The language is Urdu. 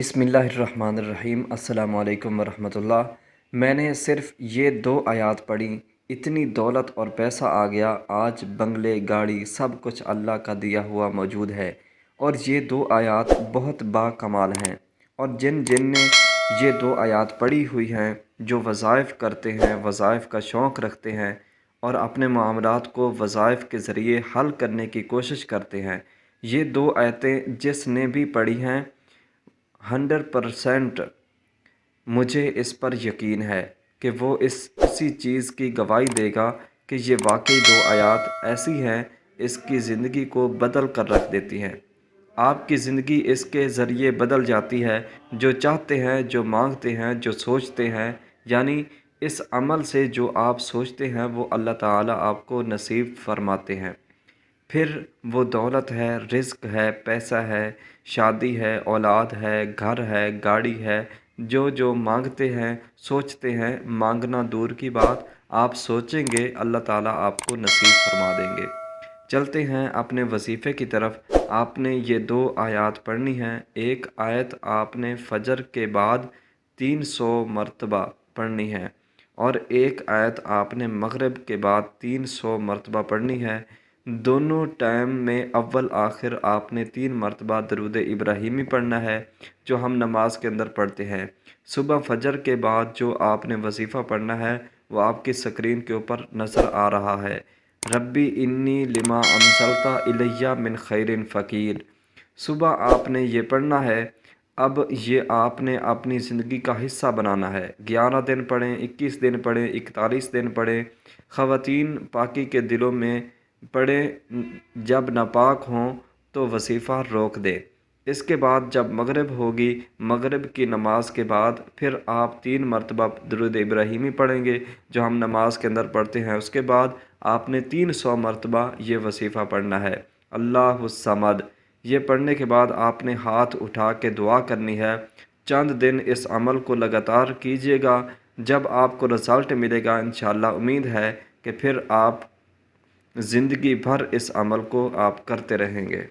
بسم اللہ الرحمن الرحیم۔ السلام علیکم ورحمۃ اللہ۔ میں نے صرف یہ 2 آیات پڑھی، اتنی دولت اور پیسہ آ گیا، آج بنگلے گاڑی سب کچھ اللہ کا دیا ہوا موجود ہے۔ اور یہ 2 آیات بہت با کمال ہیں، اور جن نے یہ 2 آیات پڑھی ہوئی ہیں، جو وظائف کرتے ہیں، وظائف کا شوق رکھتے ہیں اور اپنے معاملات کو وظائف کے ذریعے حل کرنے کی کوشش کرتے ہیں، یہ 2 آیتیں جس نے بھی پڑھی ہیں 100% مجھے اس پر یقین ہے کہ وہ اسی چیز کی گواہی دے گا کہ یہ واقعی 2 آیات ایسی ہیں، اس کی زندگی کو بدل کر رکھ دیتی ہیں۔ آپ کی زندگی اس کے ذریعے بدل جاتی ہے، جو چاہتے ہیں، جو مانگتے ہیں، جو سوچتے ہیں، یعنی اس عمل سے جو آپ سوچتے ہیں وہ اللہ تعالیٰ آپ کو نصیب فرماتے ہیں۔ پھر وہ دولت ہے، رزق ہے، پیسہ ہے، شادی ہے، اولاد ہے، گھر ہے، گاڑی ہے، جو مانگتے ہیں، سوچتے ہیں، مانگنا دور کی بات، آپ سوچیں گے اللہ تعالیٰ آپ کو نصیب فرما دیں گے۔ چلتے ہیں اپنے وظیفے کی طرف۔ آپ نے یہ 2 آیات پڑھنی ہیں۔ ایک آیت آپ نے فجر کے بعد 300 مرتبہ پڑھنی ہے، اور ایک آیت آپ نے مغرب کے بعد 300 مرتبہ پڑھنی ہے۔ دونوں ٹائم میں اول آخر آپ نے 3 مرتبہ درود ابراہیمی پڑھنا ہے، جو ہم نماز کے اندر پڑھتے ہیں۔ صبح فجر کے بعد جو آپ نے وظیفہ پڑھنا ہے وہ آپ کی سکرین کے اوپر نظر آ رہا ہے۔ ربی انی لما انزلت الیہ من خیر فقیر۔ صبح آپ نے یہ پڑھنا ہے۔ اب یہ آپ نے اپنی زندگی کا حصہ بنانا ہے۔ 11 دن پڑھیں، 21 دن پڑھیں، 41 دن پڑھیں۔ خواتین پاکی کے دلوں میں پڑھیں، جب ناپاک ہوں تو وظیفہ روک دیں۔ اس کے بعد جب مغرب ہوگی، مغرب کی نماز کے بعد پھر آپ 3 مرتبہ درود ابراہیمی پڑھیں گے، جو ہم نماز کے اندر پڑھتے ہیں۔ اس کے بعد آپ نے 300 مرتبہ یہ وظیفہ پڑھنا ہے، اللہ الصمد۔ یہ پڑھنے کے بعد آپ نے ہاتھ اٹھا کے دعا کرنی ہے۔ چند دن اس عمل کو لگاتار کیجیے گا، جب آپ کو رزلٹ ملے گا انشاءاللہ امید ہے کہ پھر آپ زندگی بھر اس عمل کو آپ کرتے رہیں گے۔